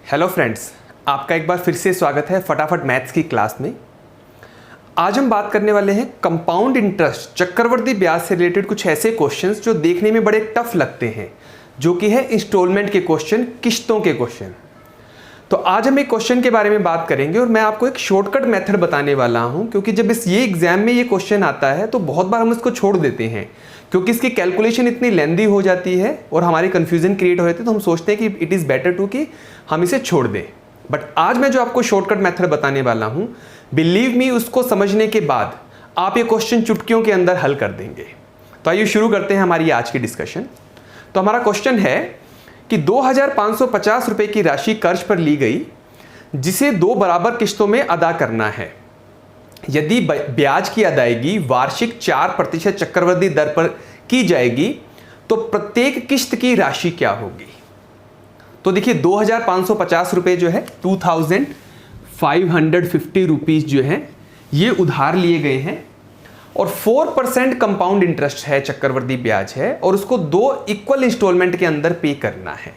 Hello friends, आपका एक बार फिर से स्वागत है फटाफट मैथ्स की क्लास में। आज हम बात करने वाले हैं कंपाउंड इंटरेस्ट, चक्रवृद्धि ब्याज से रिलेटेड कुछ ऐसे क्वेश्चंस जो देखने में बड़े टफ लगते हैं, जो कि है इंस्टॉलमेंट के क्वेश्चन, किश्तों के क्वेश्चन। तो आज हम एक क्वेश्चन के बारे में बात करेंगे और मैं आपको एक शॉर्टकट मेथड बताने वाला हूं, क्योंकि जब ये एग्जाम में ये क्वेश्चन आता है तो बहुत बार हम इसको छोड़ देते हैं, क्योंकि इसकी कैलकुलेशन इतनी लेंदी हो जाती है और हमारी कंफ्यूजन क्रिएट हो जाती है। तो हम सोचते हैं कि इट इज़ बेटर टू कि हम इसे छोड़ दें। बट आज मैं जो आपको शॉर्टकट मेथड बताने वाला हूं, बिलीव मी, उसको समझने के बाद आप ये क्वेश्चन चुटकियों के अंदर हल कर देंगे। तो आइए शुरू करते हैं हमारी आज की डिस्कशन। तो हमारा क्वेश्चन है कि 2550 रुपए की राशि कर्ज पर ली गई, जिसे 2 बराबर किश्तों में अदा करना है। यदि ब्याज की अदायगी वार्षिक 4% चक्रवृद्धि दर पर की जाएगी तो प्रत्येक किश्त की राशि क्या होगी। तो देखिए 2550 रुपए जो है 2550 रुपीज जो है ये उधार लिए गए हैं और 4% कंपाउंड इंटरेस्ट है, चक्रवृद्धि ब्याज है, और उसको 2 इक्वल इंस्टॉलमेंट के अंदर पे करना है।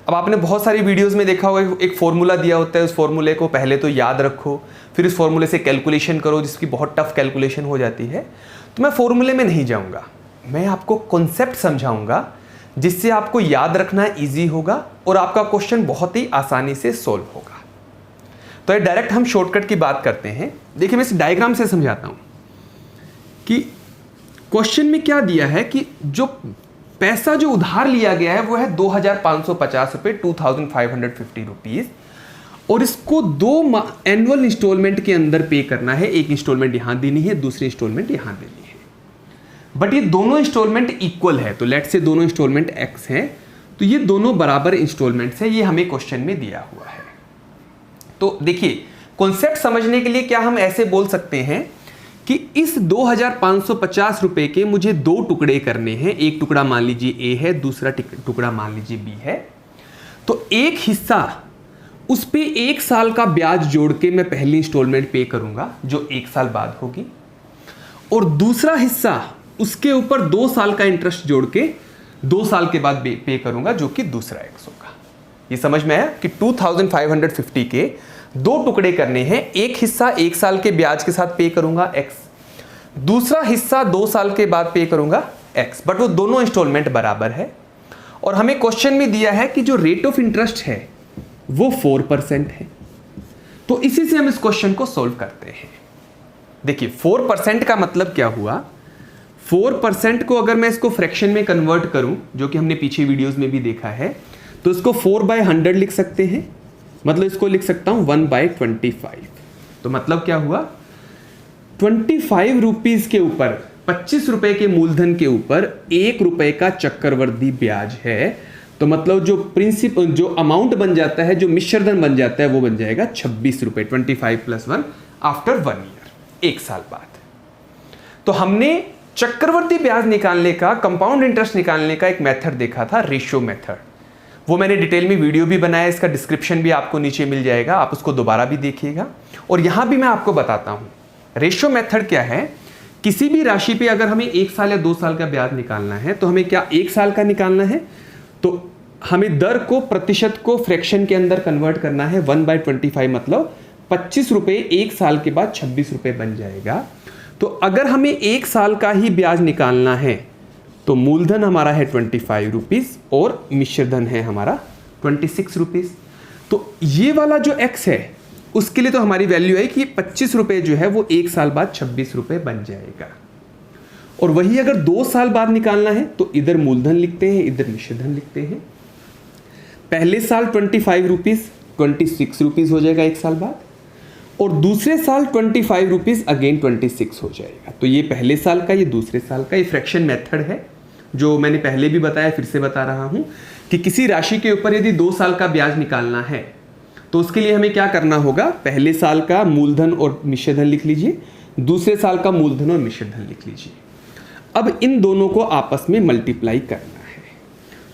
अब आपने बहुत सारी वीडियोस में देखा होगा, एक फॉर्मूला दिया होता है, उस फॉर्मूले को पहले तो याद रखो, फिर उस फॉर्मूले से कैलकुलेशन करो, जिसकी बहुत टफ कैलकुलेशन हो जाती है। तो मैं फॉर्मूले में नहीं जाऊंगा, मैं आपको कॉन्सेप्ट समझाऊंगा, जिससे आपको याद रखना ईजी होगा और आपका क्वेश्चन बहुत ही आसानी से सॉल्व होगा। तो ये डायरेक्ट हम शॉर्टकट की बात करते हैं। देखिए मैं इस डायग्राम से समझाता हूं कि क्वेश्चन में क्या दिया है कि जो पैसा जो उधार लिया गया है वो है 2550 रुपए, 2550 रुपीज, और इसको 2 एनुअल इंस्टॉलमेंट के अंदर पे करना है। एक इंस्टॉलमेंट यहां देनी है, दूसरी इंस्टॉलमेंट यहां देनी है। बट ये दोनों इंस्टॉलमेंट इक्वल है, तो लेट से दोनों इंस्टॉलमेंट एक्स हैं, तो ये दोनों बराबर इंस्टॉलमेंट्स है, ये हमें क्वेश्चन में दिया हुआ है। तो देखिए कॉन्सेप्ट समझने के लिए क्या हम ऐसे बोल सकते हैं कि इस 2550 रुपए के मुझे 2 टुकड़े करने हैं। एक टुकड़ा मान लीजिए ए है, दूसरा टुकड़ा मान लीजिए बी है। तो एक हिस्सा उस पे 1 साल का ब्याज जोड़ के मैं पहली इंस्टॉलमेंट पे करूंगा, जो 1 साल बाद होगी, और दूसरा हिस्सा उसके ऊपर 2 साल का इंटरेस्ट जोड़ के 2 साल के बाद पे करूंगा, जो कि दूसरा एक्स होगा। ये समझ में आया कि 2550 के 2 टुकड़े करने हैं। एक हिस्सा 1 साल के ब्याज के साथ पे करूंगा एक्स, दूसरा हिस्सा 2 साल के बाद पे करूंगा एक्स, बट वो दोनों इंस्टॉलमेंट बराबर है। और हमें क्वेश्चन में दिया है कि जो रेट ऑफ इंटरेस्ट है वो 4% है। तो इसी से हम इस क्वेश्चन को सोल्व करते हैं। देखिए 4% का मतलब क्या हुआ, 4% को अगर मैं इसको फ्रैक्शन में कन्वर्ट करूं, जो कि हमने पीछे वीडियोस में भी देखा है, तो इसको 4/100 लिख सकते हैं। मतलब इसको लिख सकता हूं 1/25। तो मतलब क्या हुआ, 25 रुपीज के ऊपर, 25 रुपए के मूलधन के ऊपर 1 रुपए का चक्रवृद्धि ब्याज है। तो मतलब जो अमाउंट बन जाता है, जो मिश्रधन बन जाता है, वो बन जाएगा 26 रुपए, 25 + 1 आफ्टर 1 ईयर, 1 साल बाद। तो हमने चक्रवृद्धि ब्याज निकालने का, कंपाउंड इंटरेस्ट निकालने का एक मेथड देखा था, रेशियो मेथड। वो मैंने डिटेल में वीडियो भी बनाया, इसका डिस्क्रिप्शन भी आपको नीचे मिल जाएगा, आप उसको दोबारा भी देखिएगा। और यहां भी मैं आपको बताता हूं रेशियो मेथड क्या है। किसी भी राशि पे अगर हमें 1 साल या 2 साल का ब्याज निकालना है, तो हमें क्या 1 साल का निकालना है, तो हमें दर को, प्रतिशत को फ्रैक्शन के अंदर कन्वर्ट करना है। 1/25 मतलब 25 रुपए 1 साल के बाद 26 रुपए बन जाएगा। तो अगर हमें 1 साल का ही ब्याज निकालना है तो मूलधन हमारा है 25 रुपीज और मिश्रधन है हमारा 26 रुपीज। तो ये वाला जो x है उसके लिए तो हमारी वैल्यू है कि 25 रुपए जो है वो 1 साल बाद 26 रुपए बन जाएगा। और वही अगर 2 साल बाद निकालना है तो इधर मूलधन लिखते हैं, इधर मिश्रधन लिखते हैं। पहले साल 25 रुपीज 26 रुपीज हो जाएगा 1 साल बाद, और दूसरे साल 25 रुपीज अगेन 26 हो जाएगा। तो ये पहले साल का, ये दूसरे साल का। ये फ्रैक्शन मेथड है, जो मैंने पहले भी बताया, फिर से बता रहा हूं कि किसी राशि के ऊपर यदि 2 साल का ब्याज निकालना है तो उसके लिए हमें क्या करना होगा, पहले साल का मूलधन और मिश्रधन लिख लीजिए, दूसरे साल का मूलधन और मिश्रधन लिख लीजिए। अब इन दोनों को आपस में मल्टीप्लाई करना है।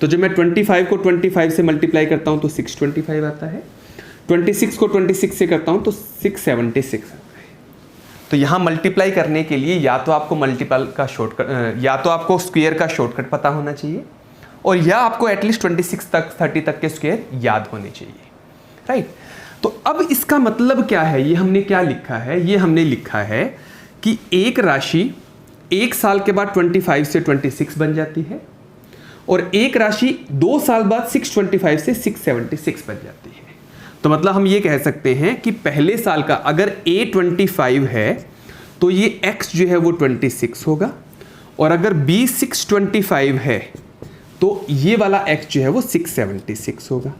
तो जब मैं 25 को 25 से मल्टीप्लाई करता हूं तो 625 आता है, 26 को 26 से करता हूं तो 676 आता है। तो यहां मल्टीप्लाई करने के लिए या तो आपको मल्टीपल का शॉर्टकट, या तो आपको स्क्वायर का शॉर्टकट पता होना चाहिए, और यह आपको एटलीस्ट 26 तक 30 तक के स्क्वायर याद होने चाहिए, राइट। तो अब इसका मतलब क्या है, ये हमने क्या लिखा है, ये हमने लिखा है कि एक राशि एक साल के बाद 25 से 26 बन जाती है और एक राशि 2 साल बाद 625 से 676 बन जाती है। तो मतलब हम ये कह सकते हैं कि पहले साल का अगर A25 है तो ये X जो है वो 26 होगा, और अगर B 625 है तो ये वाला X जो है वो 676 होगा।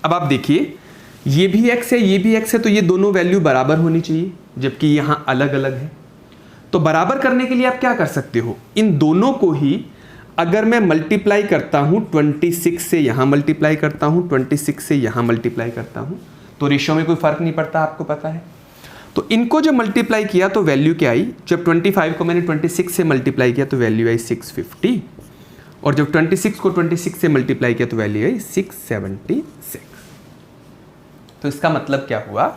अब आप देखिए, ये भी X है, ये भी X है, तो ये दोनों वैल्यू बराबर होनी चाहिए, जबकि यहां अलग अलग है। तो बराबर करने के लिए आप क्या कर सकते हो, इन दोनों को ही अगर मैं मल्टीप्लाई करता हूं 26 से यहां मल्टीप्लाई करता हूं, 26 से यहां मल्टीप्लाई करता हूं, तो रेशियो में कोई फर्क नहीं पड़ता, आपको पता है। तो इनको जब मल्टीप्लाई किया तो वैल्यू क्या आई, जब 25 को मैंने 26 से मल्टीप्लाई किया तो वैल्यू आई 650, और जब 26 को 26 से मल्टीप्लाई किया तो वैल्यू आई 676। तो इसका मतलब क्या हुआ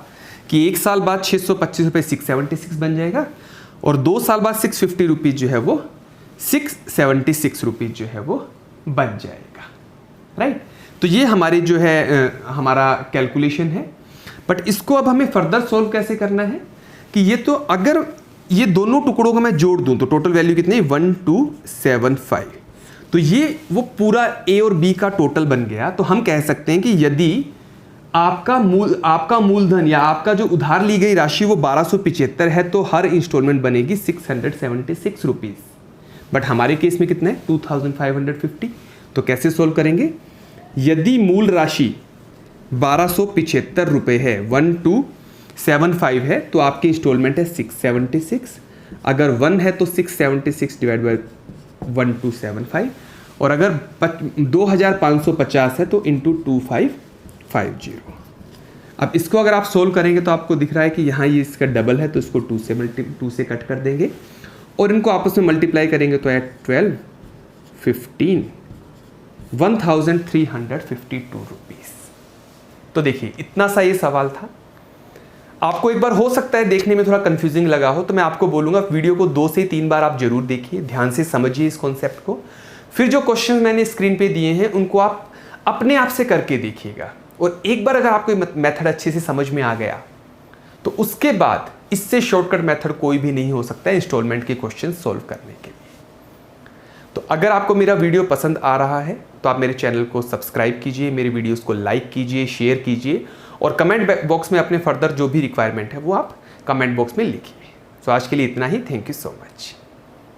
कि एक साल बाद 625 रुपये 676 बन जाएगा, और 2 साल बाद 650 रुपीज़ जो है वो 676 रुपीज़ जो है वो बन जाएगा, राइट। तो ये हमारी जो है हमारा कैलकुलेशन है। बट इसको अब हमें फर्दर सोल्व कैसे करना है कि ये तो अगर ये दोनों टुकड़ों को मैं जोड़ दूं तो टोटल वैल्यू कितनी है 1275, तो ये वो पूरा A और B का टोटल बन गया। तो हम कह सकते हैं कि यदि आपका मूलधन या आपका जो उधार ली गई राशि वो 1275 है तो हर इंस्टॉलमेंट बनेगी 676 रुपीज़। बट हमारे केस में कितना है 2550। तो कैसे सोल्व करेंगे, यदि मूल राशि 1275 रुपये है, 1275 है, तो आपकी इंस्टॉलमेंट है 676। अगर 1 है तो 676 डिवाइड बाई 1275, और अगर 2550 है तो इंटू 2550। अब इसको अगर आप सोल्व करेंगे तो आपको दिख रहा है कि यहाँ ये इसका डबल है, तो इसको 2 से कट कर देंगे और इनको आपस में मल्टीप्लाई करेंगे तो है 12, 15, 1352 रुपीज़। तो देखिए इतना सा ये सवाल था। आपको एक बार हो सकता है देखने में थोड़ा कंफ्यूजिंग लगा हो, तो मैं आपको बोलूँगा वीडियो को 2 से 3 बार आप जरूर देखिए, ध्यान से समझिए इस कॉन्सेप्ट को। फिर जो क्वेश्चन मैंने स्क्रीन पे दिए हैं उनको आप अपने आप से करके देखिएगा, और एक बार अगर आपको मेथड अच्छे से समझ में आ गया तो उसके बाद इससे शॉर्टकट मेथड कोई भी नहीं हो सकता है इंस्टॉलमेंट के क्वेश्चन सॉल्व करने के लिए। तो अगर आपको मेरा वीडियो पसंद आ रहा है तो आप मेरे चैनल को सब्सक्राइब कीजिए, मेरे वीडियोस को लाइक कीजिए, शेयर कीजिए, और कमेंट बॉक्स में अपने फर्दर जो भी रिक्वायरमेंट है वो आप कमेंट बॉक्स में लिखिए। तो आज के लिए इतना ही। Thank you so much.